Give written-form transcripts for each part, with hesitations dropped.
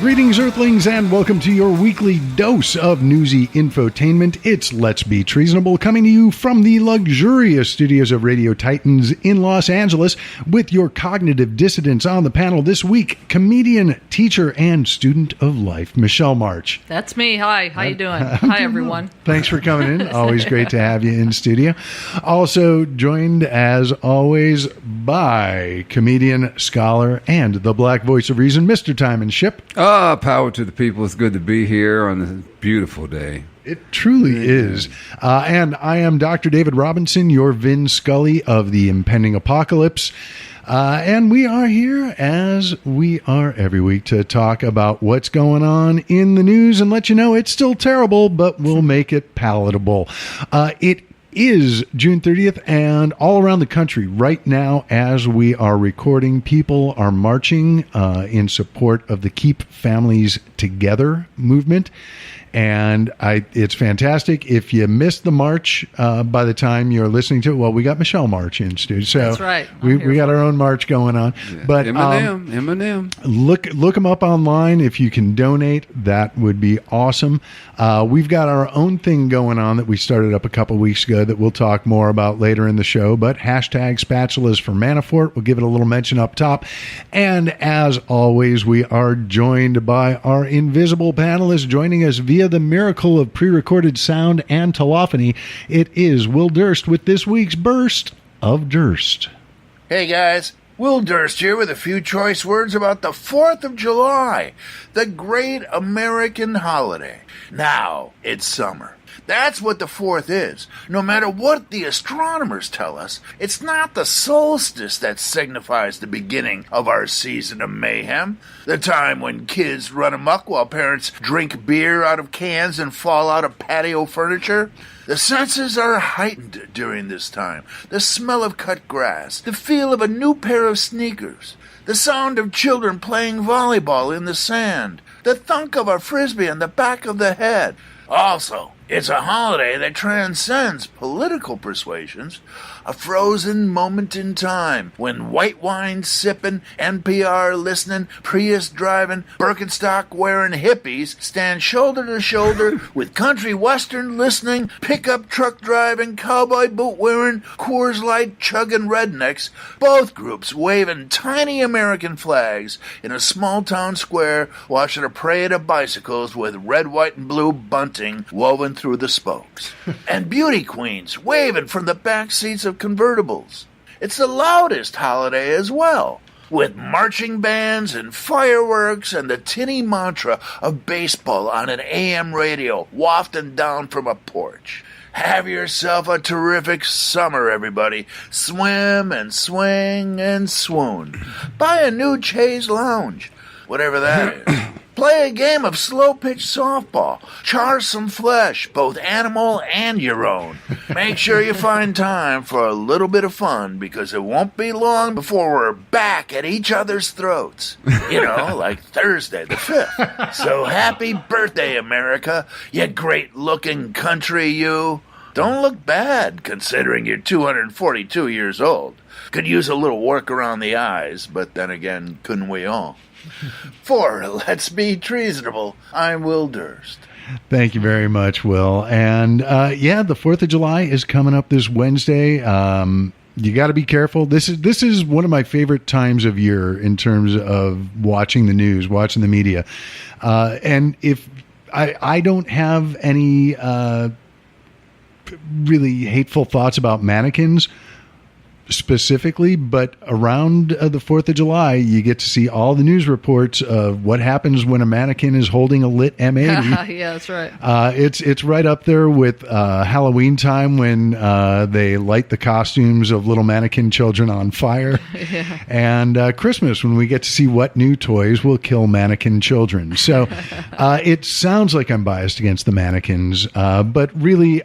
Greetings, Earthlings, and welcome to your weekly dose of newsy infotainment. It's Let's Be Treasonable, coming to you from the luxurious studios of Radio Titans in Los Angeles with your cognitive dissidents on the panel this week, comedian, teacher, and student of life, Michelle March. That's me. Hi. How you doing? Hi, everyone. Thanks for coming in. Always great to have you in studio. Also joined, as always, by comedian, scholar, and the black voice of reason, Mr. Tymon, Shipp. Power to the people. It's good to be here on this beautiful day. It truly is. And I am Dr. David Robinson, your Vin Scully of the impending apocalypse. And we are here, as we are every week, to talk about what's going on in the news and let you know it's still terrible, but we'll make it palatable. It is June 30th, and all around the country right now, as we are recording, people are marching in support of the Keep Families Together movement. And it's fantastic. If you missed the march by the time you're listening to it, well, we got Michelle March in studio. So that's right. We got our own march going on. Yeah. But Eminem. Look them up online. If you can donate, that would be awesome. We've got our own thing going on that we started up a couple weeks ago that we'll talk more about later in the show. But hashtag spatulas for Manafort. We'll give it a little mention up top. And as always, we are joined by our invisible panelists joining us via the miracle of pre-recorded sound and telephony. It is Will Durst with this week's Burst of Durst. Hey guys, Will Durst here with a few choice words about the 4th of July, the great American holiday. Now, it's summer. That's what the 4th is. No matter what the astronomers tell us, it's not the solstice that signifies the beginning of our season of mayhem, the time when kids run amok while parents drink beer out of cans and fall out of patio furniture. The senses are heightened during this time. The smell of cut grass, the feel of a new pair of sneakers, the sound of children playing volleyball in the sand, the thunk of a frisbee on the back of the head. Also, it's a holiday that transcends political persuasions, a frozen moment in time when white wine sipping, NPR listening, Prius driving, Birkenstock wearing hippies stand shoulder to shoulder with country western listening, pickup truck driving, cowboy boot wearing, Coors Light chugging rednecks, both groups waving tiny American flags in a small town square, watching a parade of bicycles with red, white, and blue bunting woven through the spokes, and beauty queens waving from the back seats of convertibles. It's the loudest holiday as well, with marching bands and fireworks and the tinny mantra of baseball on an AM radio wafting down from a porch. Have yourself a terrific summer, everybody. Swim and swing and swoon. Buy a new chaise lounge, whatever that is. Play a game of slow-pitch softball. Char some flesh, both animal and your own. Make sure you find time for a little bit of fun, because it won't be long before we're back at each other's throats. You know, like Thursday the 5th. So happy birthday, America, you great-looking country, you. Don't look bad, considering you're 242 years old. Could use a little work around the eyes, but then again, couldn't we all? For Let's Be Treasonable, I'm Will Durst. Thank you very much, Will. And the 4th of July is coming up this Wednesday. You got to be careful. This is one of my favorite times of year in terms of watching the news, watching the media. And if I don't have any really hateful thoughts about mannequins specifically, but around the 4th of July, you get to see all the news reports of what happens when a mannequin is holding a lit M80. Yeah, that's right. It's right up there with Halloween time when they light the costumes of little mannequin children on fire. Yeah. And Christmas when we get to see what new toys will kill mannequin children. So it sounds like I'm biased against the mannequins, but really,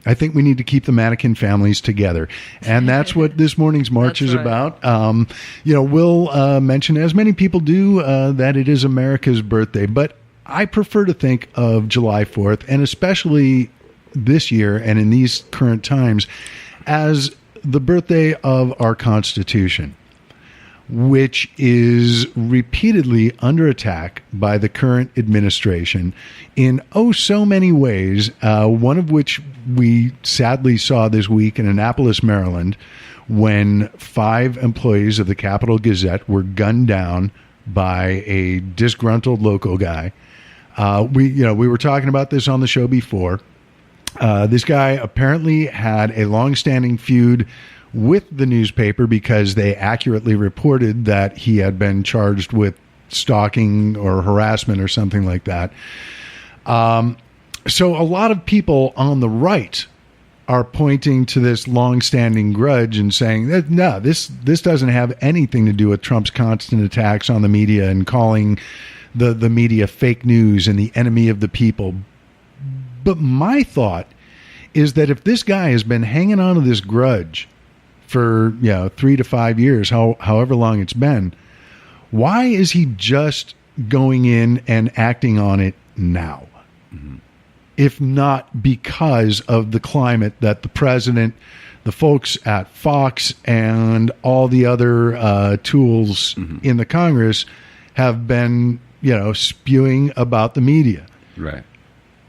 I think we need to keep the mannequin families together. And that's what this morning's march is about. We'll mention, as many people do, that it is America's birthday. But I prefer to think of July 4th, and especially this year and in these current times, as the birthday of our Constitution. which is repeatedly under attack by the current administration in so many ways, one of which we sadly saw this week in Annapolis, Maryland, when 5 employees of the Capital Gazette were gunned down by a disgruntled local guy. We were talking about this on the show before. This guy apparently had a long-standing feud with the newspaper because they accurately reported that he had been charged with stalking or harassment or something like that. So a lot of people on the right are pointing to this long-standing grudge and saying that, no, this doesn't have anything to do with Trump's constant attacks on the media and calling the media fake news and the enemy of the people. But my thought is that if this guy has been hanging on to this grudge for 3 to 5 years, however long it's been, why is he just going in and acting on it now? Mm-hmm. If not because of the climate that the president, the folks at Fox, and all the other tools in the Congress have been, spewing about the media. Right.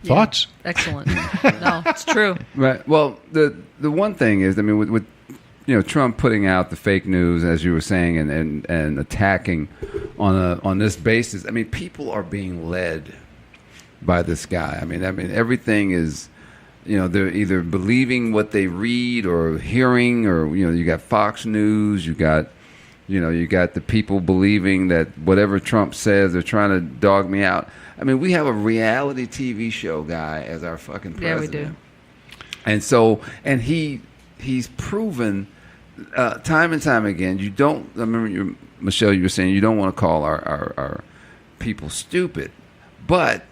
Thoughts? Yeah, excellent. No, it's true. Right. Well, the one thing is, I mean, with Trump putting out the fake news, as you were saying, and attacking on this basis, I mean, people are being led by this guy. I mean, everything is, they're either believing what they read or hearing, or you got Fox News, you got the people believing that whatever Trump says, they're trying to dog me out. I mean, we have a reality TV show guy as our fucking president. Yeah, we do. And so, and he's proven time and time again. I remember Michelle, you were saying you don't want to call our people stupid, but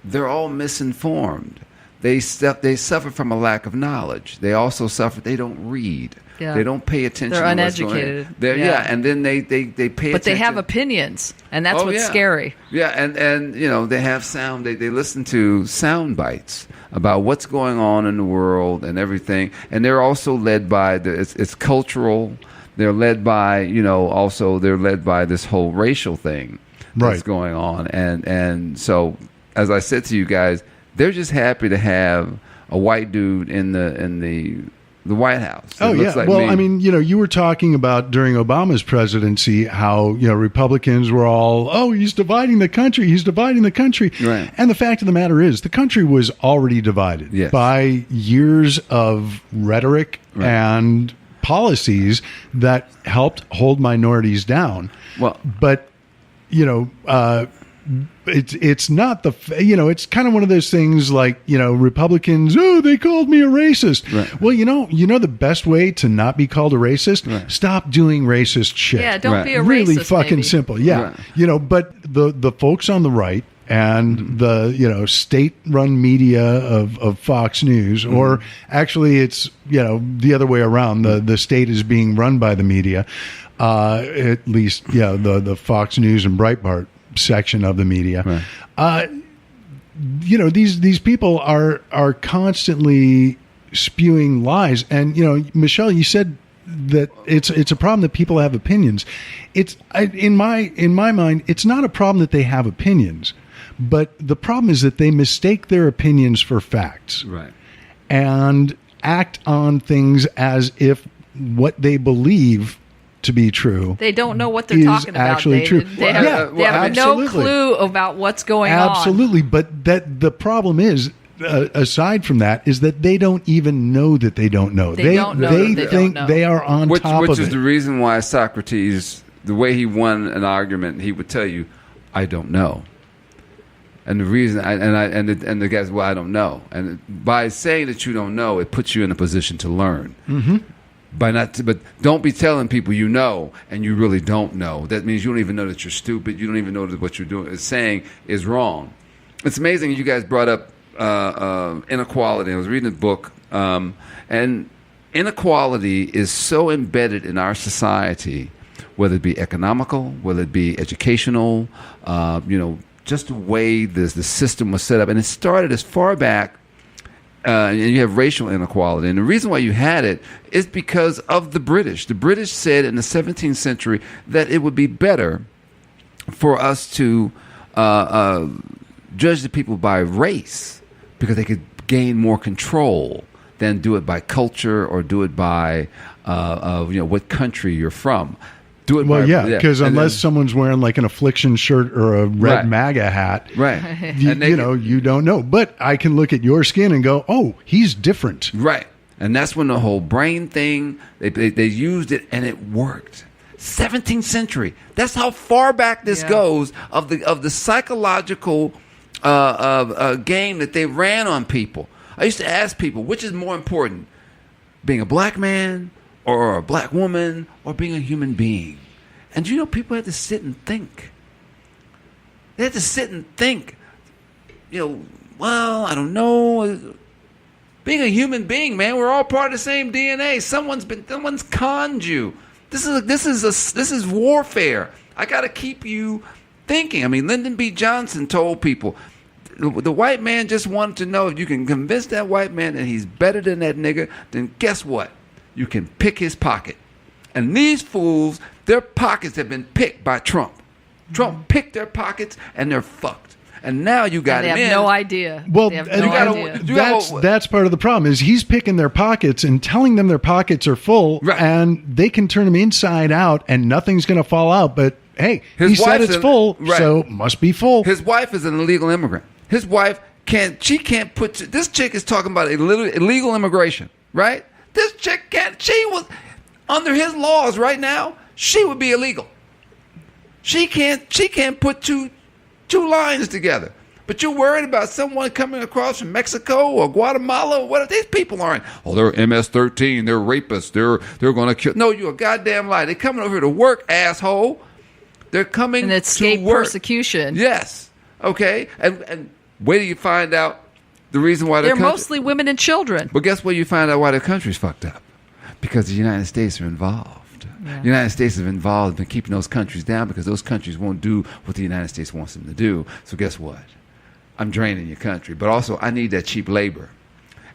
they're all misinformed. They suffer from a lack of knowledge. They also suffer. They don't read. Yeah. They don't pay attention. They're to uneducated. What's going on. And then they pay attention. But they have opinions, and that's what's scary. Yeah, and they have sound. They listen to sound bites about what's going on in the world and everything. And they're also led by it's cultural. They're led by they're led by this whole racial thing that's going on. And so, as I said to you guys, they're just happy to have a white dude in the White House. Oh, yeah. Like well, me. I mean, you were talking about during Obama's presidency how, Republicans were all, he's dividing the country. He's dividing the country. Right. And the fact of the matter is the country was already divided by years of rhetoric and policies that helped hold minorities down. Well, but, it's not it's kind of one of those things like, Republicans, they called me a racist. Right. Well, the best way to not be called a racist, stop doing racist shit. Yeah, don't be a racist. Really fucking maybe. simple. Yeah. Right. But the folks on the right and the, state-run media of Fox News, or actually it's, the other way around. The state is being run by the media, at least, the Fox News and Breitbart section of the media. Right. These people are constantly spewing lies, and Michelle, you said that it's a problem that people have opinions. In my mind, it's not a problem that they have opinions, but the problem is that they mistake their opinions for facts, right, and act on things as if what they believe to be true. They don't know what they're talking about. Actually true. They have no clue about what's going on. Absolutely. But the problem is, aside from that, is that they don't even know that they don't know. They think they are on top of it. Which is the reason why Socrates, the way he won an argument, he would tell you, "I don't know." And the reason, and the guys, well, I don't know. And by saying that you don't know, it puts you in a position to learn. Mm-hmm. But don't be telling people you know and you really don't know. That means you don't even know that you're stupid. You don't even know that what you're doing is saying is wrong. It's amazing you guys brought up inequality. I was reading a book, and inequality is so embedded in our society, whether it be economical, whether it be educational, just the way the system was set up. And it started as far back and you have racial inequality. And the reason why you had it is because of the British. The British said in the 17th century that it would be better for us to judge the people by race because they could gain more control than do it by culture or do it by what country you're from. Do it because unless someone's wearing like an Affliction shirt or a red MAGA hat, you don't know. But I can look at your skin and go, oh, he's different. Right. And that's when the whole brain thing, they used it and it worked. 17th century. That's how far back this goes of the psychological game that they ran on people. I used to ask people, which is more important, being a black man or a black woman, or being a human being? And people had to sit and think. They had to sit and think. Well, I don't know. Being a human being, man, we're all part of the same DNA. Someone's conned you. This is warfare. I got to keep you thinking. I mean, Lyndon B. Johnson told people, the white man just wanted to know if you can convince that white man that he's better than that nigga, then guess what? You can pick his pocket. And these fools, their pockets have been picked by Trump. Trump picked their pockets and they're fucked. And now you got him in. They have no idea. Well, that's part of the problem is he's picking their pockets and telling them their pockets are full, and they can turn them inside out and nothing's going to fall out. But hey, he said it's full, so it must be full. His wife is an illegal immigrant. His wife can't put, this chick is talking about illegal immigration, right? This chick she was, under his laws right now, she would be illegal. She can't put two lines together. But you're worried about someone coming across from Mexico or Guatemala or whatever. These people aren't. Oh, they're MS-13. They're rapists. They're going to kill. No, you're a goddamn lie. They're coming over here to work, asshole. They're coming and escape to work. Persecution. Yes. Okay. And wait till you find out the reason why they're mostly women and children. But guess what? You find out why the country's fucked up. Because the United States are involved. Yeah. The United States is involved in keeping those countries down because those countries won't do what the United States wants them to do. So guess what? I'm draining your country. But also, I need that cheap labor.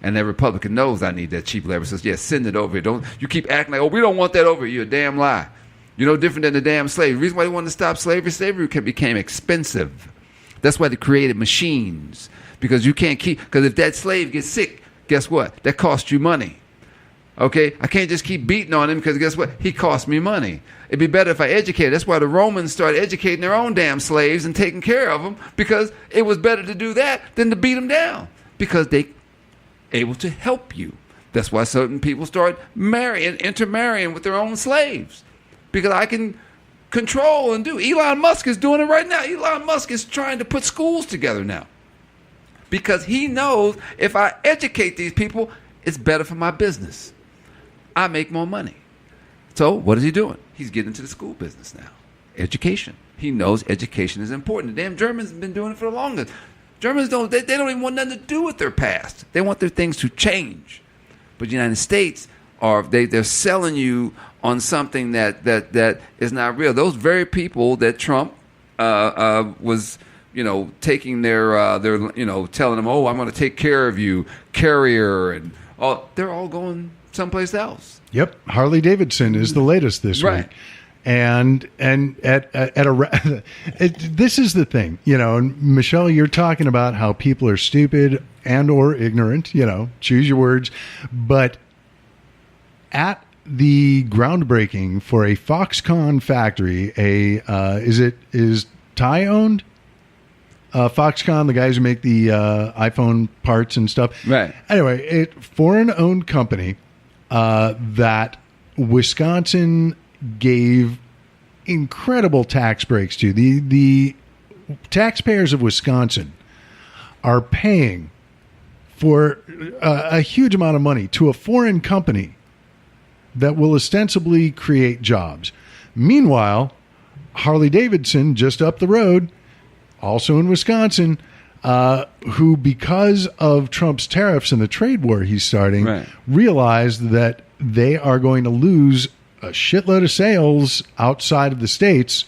And that Republican knows I need that cheap labor. So, send it over here. Don't you keep acting like, oh, we don't want that over here. You're a damn lie. You're no different than the damn slave. The reason why they wanted to stop slavery became expensive. That's why they created machines. Because you can't because if that slave gets sick, guess what? That costs you money. Okay? I can't just keep beating on him because guess what? He costs me money. It'd be better if I educated. That's why the Romans started educating their own damn slaves and taking care of them because it was better to do that than to beat them down because they able to help you. That's why certain people start intermarrying with their own slaves because I can control and do. Elon Musk is doing it right now. Elon Musk is trying to put schools together now because he knows if I educate these people, it's better for my business. I make more money. So what is he doing? He's getting into the school business now. Education. He knows education is important. The damn Germans have been doing it for the longest. Germans don't even want nothing to do with their past. They want their things to change. But the United States they're selling you on something that is not real. Those very people that Trump was taking their telling them, oh, I'm going to take care of you, carrier and all, they're all going someplace else. Yep, Harley Davidson is the latest this week, and at this is the thing, and Michelle, you're talking about how people are stupid and or ignorant, choose your words, but at the groundbreaking for a Foxconn factory, is Thai owned? Foxconn, the guys who make the iPhone parts and stuff. Right. Anyway, a foreign-owned company that Wisconsin gave incredible tax breaks to. The taxpayers of Wisconsin are paying for a huge amount of money to a foreign company that will ostensibly create jobs. Meanwhile, Harley Davidson, just up the road, also in Wisconsin, who, because of Trump's tariffs and the trade war he's starting, realized that they are going to lose a shitload of sales outside of the States